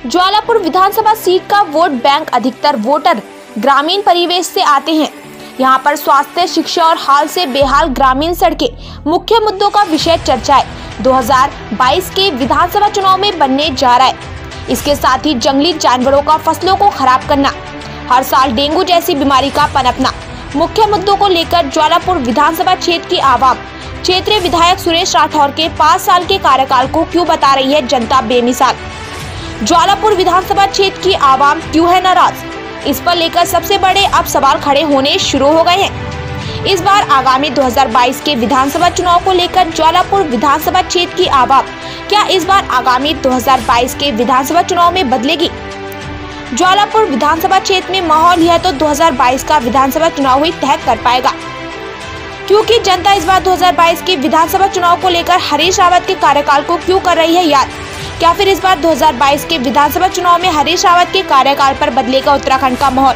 ज्वालापुर विधानसभा seat का vote bank अधिकतर voter ग्रामीण परिवेश से आते हैं। यहां पर स्वास्थ्य, शिक्षा और हाल से बेहाल ग्रामीण सड़कें मुख्य मुद्दों का विषय चर्चा है। 2022 के विधानसभा चुनाव में बनने जा रहा है। इसके साथ ही जंगली जानवरों का फसलों को खराब करना, हर साल डेंगू जैसी बीमारी का पनपना, मुख्य मुद्दों को लेकर ज्वालापुर विधानसभा क्षेत्र की आवाम क्षेत्रीय विधायक सुरेश राठौर के 5 साल के कार्यकाल को क्यों बता रही है जनता बेमिसाल। ज्वालापुर विधानसभा क्षेत्र की आवाम क्यों है नाराज, इस पर लेकर सबसे बड़े अब सवाल खड़े होने शुरू हो गए हैं। इस बार आगामी 2022 के विधानसभा चुनाव को लेकर ज्वालापुर विधानसभा क्षेत्र की आवाम क्या इस बार आगामी 2022 के विधानसभा चुनाव में बदलेगी। ज्वालापुर विधानसभा क्षेत्र में माहौल यह तो 2022 का विधानसभा चुनाव ही तय कर पाएगा, क्योंकि जनता इस बार 2022 के विधानसभा चुनाव को लेकर हरीश रावत के कार्यकाल को क्यों कर रही है याद। क्या फिर इस बार 2022 के विधानसभा चुनाव में हरीश रावत के कार्यकाल पर बदलेगा उत्तराखंड का माहौल,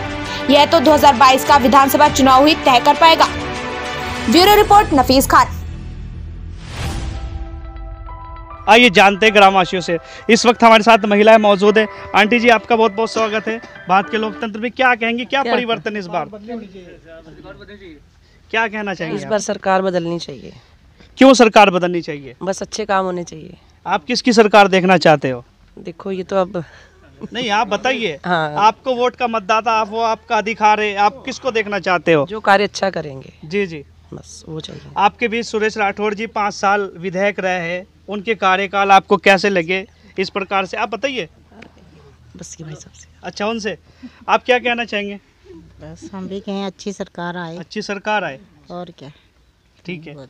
यह तो 2022 का विधानसभा चुनाव ही तय कर पाएगा। ब्यूरो रिपोर्ट, नफीस खान। आइए जानते हैं ग्रामवासियों से। इस वक्त हमारे साथ महिलाएं मौजूद है। आंटी जी, आपका बहुत बहुत स्वागत है। भारत के लोकतंत्र में क्या कहेंगे, क्या परिवर्तन इस बार, क्या कहना चाहिए? इस बार सरकार बदलनी चाहिए। क्यों सरकार बदलनी चाहिए? बस अच्छे काम होने चाहिए। आप किसकी सरकार देखना चाहते हो? देखो ये तो अब नहीं, आप बताइए। हाँ। आपको वोट का मतदाता, आप वो आपका अधिकार है, आप किसको देखना चाहते हो? जो कार्य अच्छा करेंगे। जी जी, बस वो चाहिए। आपके बीच सुरेश राठौर जी 5 साल विधायक रहे हैं, उनके कार्यकाल आपको कैसे लगे, इस प्रकार से आप बताइए। बस ये भाई सबसे अच्छा, उनसे आप क्या कहना चाहेंगे? बस हम भी कहें अच्छी सरकार आए। अच्छी सरकार आए, और क्या। ठीक है।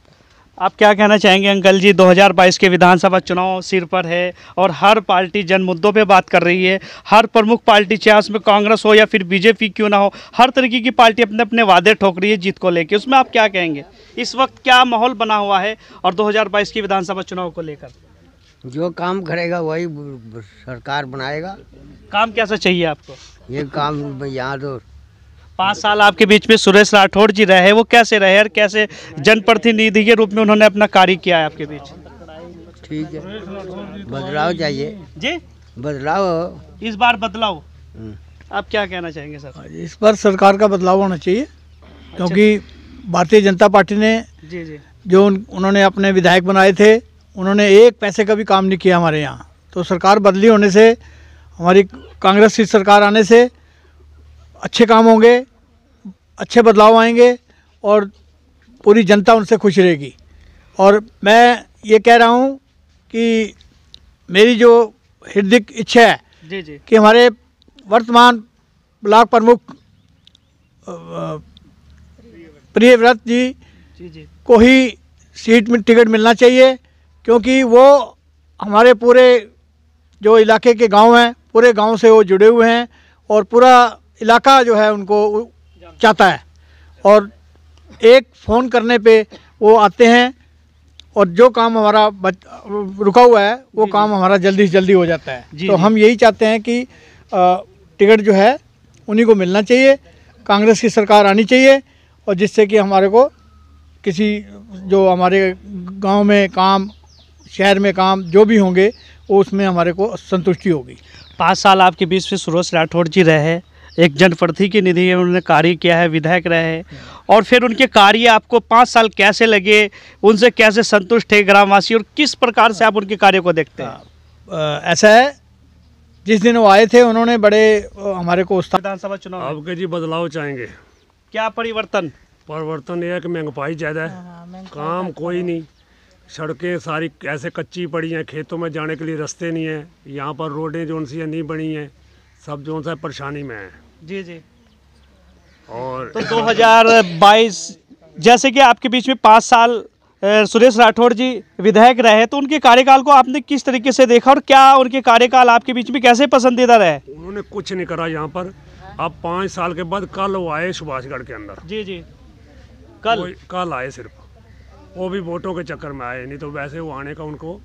आप क्या कहना चाहेंगे अंकल जी? 2022 के विधानसभा चुनाव सिर पर है और हर पार्टी जन मुद्दों पे बात कर रही है। हर प्रमुख पार्टी, चाहे उसमें कांग्रेस हो या फिर बीजेपी क्यों ना हो, हर तरीके की पार्टी अपने अपने वादे ठोक रही है जीत को लेकर। उसमें आप क्या कहेंगे? इस वक्त क्या माहौल बना हुआ है और 2022 की विधानसभा चुनाव को लेकर? जो काम करेगा वही सरकार बनाएगा। काम कैसा चाहिए आपको? ये काम यहाँ तो 5 साल आपके बीच में सुरेश राठौर जी रहे, वो कैसे रहे और कैसे जनप्रतिनिधि के रूप में उन्होंने अपना कार्य किया है आपके बीच? ठीक है, बदलाव चाहिए जी, बदलाव। इस बार बदलाव, आप क्या कहना चाहेंगे सर? इस बार सरकार का बदलाव होना चाहिए, क्योंकि भारतीय जनता पार्टी ने जी जी जो उन्होंने अपने विधायक बनाए थे, उन्होंने एक पैसे का भी काम नहीं किया हमारे यहाँ। तो सरकार बदली होने से, हमारी कांग्रेस की सरकार आने से अच्छे काम होंगे, अच्छे बदलाव आएंगे और पूरी जनता उनसे खुश रहेगी। और मैं ये कह रहा हूँ कि मेरी जो हृदय इच्छा है जी जी कि हमारे वर्तमान ब्लॉक प्रमुख प्रियव्रत जी जी को ही सीट में टिकट मिलना चाहिए, क्योंकि वो हमारे पूरे जो इलाके के गांव हैं, पूरे गांव से वो जुड़े हुए हैं और पूरा इलाका जो है उनको चाहता है। और एक फ़ोन करने पे वो आते हैं और जो काम हमारा रुका हुआ है वो काम हमारा जल्दी से जल्दी हो जाता है। तो हम यही चाहते हैं कि टिकट जो है उन्हीं को मिलना चाहिए, कांग्रेस की सरकार आनी चाहिए, और जिससे कि हमारे को किसी जो हमारे गांव में काम, शहर में काम जो भी होंगे वो उसमें हमारे को संतुष्टि होगी। 5 साल आपके बीच में सुरेश राठौर जी रहे, एक जनप्रतिनिधि उन्होंने कार्य किया है, विधायक रहे हैं, और फिर उनके कार्य आपको 5 साल कैसे लगे, उनसे कैसे संतुष्ट थे ग्रामवासी, और किस प्रकार से आप उनके कार्य को देखते हैं? ऐसा है, जिस दिन वो आए थे उन्होंने बड़े हमारे को विधानसभा चुनाव आपके जी बदलाव चाहेंगे। क्या परिवर्तन? परिवर्तन ये है कि महंगाई ज़्यादा है, काम कोई नहीं, सड़कें सारी ऐसे कच्ची पड़ी हैं, खेतों में जाने के लिए रास्ते नहीं है, यहाँ पर रोडें जो सी नहीं बनी हैं, सब जो सा परेशानी में है। जी जी। और तो 2022 जैसे कि आपके बीच में 5 साल सुरेश राठौर जी विधायक रहे, तो उनके कार्यकाल को आपने किस तरीके से देखा और क्या उनके कार्यकाल आपके बीच में कैसे पसंदीदा रहे? उन्होंने कुछ नहीं करा यहाँ पर। अब 5 साल के बाद कल वो आए सुभाषगढ़ के अंदर। जी जी, कल आए, सिर्फ वो भी वोटों के चक्कर में आए, नहीं तो वैसे वो आने का उनको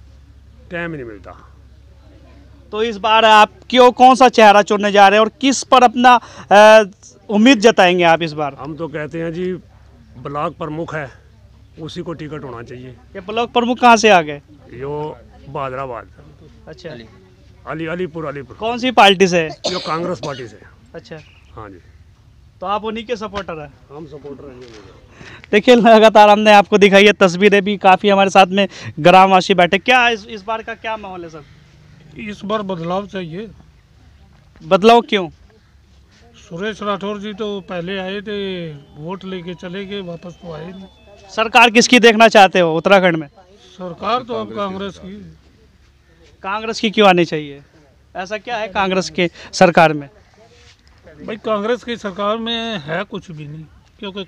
टाइम ही नहीं मिलता। तो इस बार आप क्यों, कौन सा चेहरा चुनने जा रहे हैं और किस पर अपना उम्मीद जताएंगे आप इस बार? हम तो कहते हैं जी ब्लॉक प्रमुख है उसी को टिकट होना चाहिए। ये ब्लॉक प्रमुख कहाँ से आ गए? यो बहादुराबाद। अच्छा, अलीपुर। कौन सी पार्टी से? जो कांग्रेस पार्टी से। अच्छा, हाँ जी, तो आप उन्हीं के सपोर्टर हैं? हम सपोर्टर हैं। देखिए लगातार हमने आपको दिखाई है तस्वीरें भी, काफ़ी हमारे साथ में ग्रामवासी बैठे। क्या इस बार का क्या माहौल है सर? इस बार बदलाव चाहिए। बदलाव क्यों? सुरेश राठौर जी तो पहले आए थे, वोट लेके चले गए, वापस तो आए नहीं। सरकार किसकी देखना चाहते हो उत्तराखंड में? सरकार तो अब कांग्रेस की। कांग्रेस की क्यों आनी चाहिए? ऐसा क्या है कांग्रेस के सरकार में? भाई कांग्रेस की सरकार में है कुछ भी नहीं, क्योंकि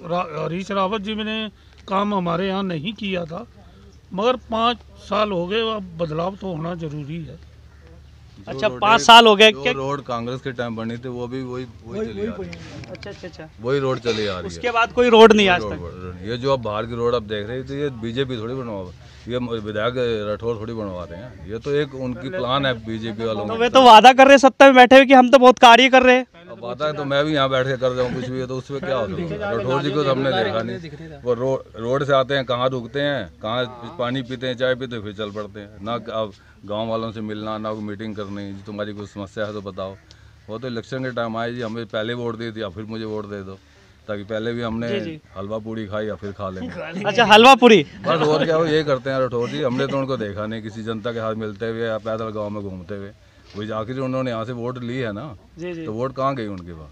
हरीश रावत जी ने काम हमारे यहाँ नहीं किया था, मगर 5 साल हो गए, अब बदलाव तो होना जरूरी है। अच्छा, 5 साल हो गए। जो रोड कांग्रेस के टाइम बनी थी वो भी वही चली आ रही है। अच्छा, वही रोड चली आ रही है। उसके बाद कोई रोड नहीं आज तक। ये जो अब बाहर की रोड आप देख रहे थे, ये बीजेपी थोड़ी बनवा, ये विधायक राठौर थोड़ी बनवाते हैं। ये तो एक उनकी प्लान है बीजेपी वालों का। तो वे तो वादा कर रहे हैं सत्ता में बैठे हुए कि हम तो बहुत कार्य कर रहे हैं। अब वादा है तो मैं भी यहाँ बैठ के कर रहा हूँ कुछ भी है, तो उसमें क्या होगा? राठौर जी को तो हमने देखा नहीं। वो रोड से आते हैं, कहाँ रुकते हैं, कहाँ पानी पीते हैं, चाय पीते, फिर चल पड़ते हैं। ना अब गांव वालों से मिलना, ना कोई मीटिंग करनी, तुम्हारी कोई समस्या है तो बताओ। वो तो इलेक्शन के टाइम आए जी, हमें पहले वोट दे दिया, फिर मुझे वोट दे दो, ताकि पहले भी हमने हलवा पूड़ी खाई या फिर खा लेंगे। अच्छा, हलवा पूड़ी बस और क्या, वो यही करते हैं राठौर जी। हमने तो उनको देखा नहीं किसी जनता के साथ मिलते हुए या पैदल गाँव में घूमते हुए। वही आखिर उन्होंने यहाँ से वोट ली है ना, तो वोट कहाँ गई उनके पास?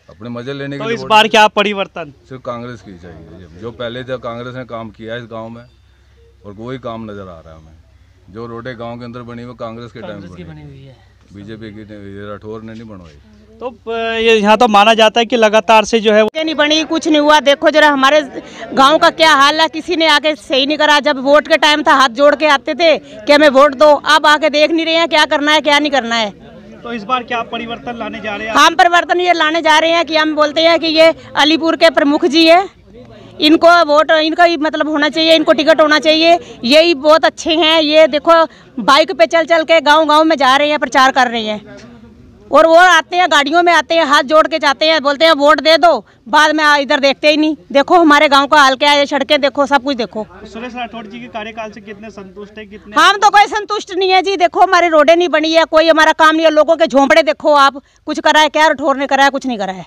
अपने मजे लेने के लिए। तो इस बार क्या परिवर्तन सिर्फ कांग्रेस की चाहिए? जो पहले जब कांग्रेस ने काम किया है इस गांव में, और कोई काम नजर आ रहा है हमें। जो रोडें गांव के अंदर बनी वो कांग्रेस के टाइम बनी हुई है, बीजेपी की राठौर ने नहीं बनवाई। तो यहाँ तो माना जाता है कि लगातार से जो है नहीं बनी, कुछ नहीं हुआ। देखो जरा हमारे गांव का क्या हाल है, किसी ने आके सही नहीं करा। जब वोट के टाइम था हाथ जोड़ के आते थे कि हमें वोट दो, अब आके देख नहीं रहे हैं क्या करना है क्या नहीं करना है। तो इस बार क्या परिवर्तन लाने जा रहे हैं? हम परिवर्तन ये लाने जा रहे हैं कि हम बोलते हैं कि ये अलीपुर के प्रमुख जी है, इनको वोट, इनका ही मतलब होना चाहिए, इनको टिकट होना चाहिए। यही बहुत अच्छे हैं। ये देखो बाइक पे चल चल के गांव-गांव में जा रहे हैं, प्रचार कर रहे हैं। और वो आते हैं, गाड़ियों में आते हैं, हाथ जोड़ के जाते हैं, बोलते हैं वोट दे दो, बाद में इधर देखते ही नहीं। देखो हमारे गांव का हाल क्या है, सड़कें देखो, सब कुछ देखो। सुरेश राठौर जी के कार्यकाल से कितने संतुष्ट है? कितने? हम तो कोई संतुष्ट नहीं है जी। देखो हमारी रोडें नहीं बनी है, कोई हमारा काम नहीं है। लोगों के झोंपड़े देखो आप, कुछ करा है क्या? राठौर ने करा है? कुछ नहीं करा है।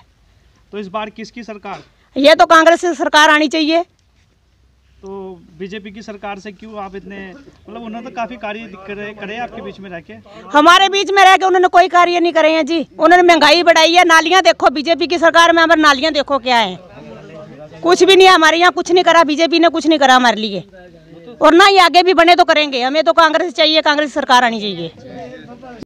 तो इस बार किसकी सरकार? ये तो कांग्रेस की सरकार आनी चाहिए। तो बीजेपी की सरकार से क्यों आप इतने, मतलब उन्होंने तो काफी कार्य करे आपके बीच में रह के? हमारे बीच में रह के उन्होंने कोई कार्य नहीं करे हैं जी। उन्होंने महंगाई बढ़ाई है, नालियां देखो, बीजेपी की सरकार में हमारी नालियां देखो क्या है, कुछ भी नहीं है हमारे यहाँ। कुछ नहीं करा बीजेपी ने, कुछ नहीं करा हमारे लिए, और ना ही आगे भी बने तो करेंगे। हमें तो कांग्रेस चाहिए, कांग्रेस सरकार आनी चाहिए।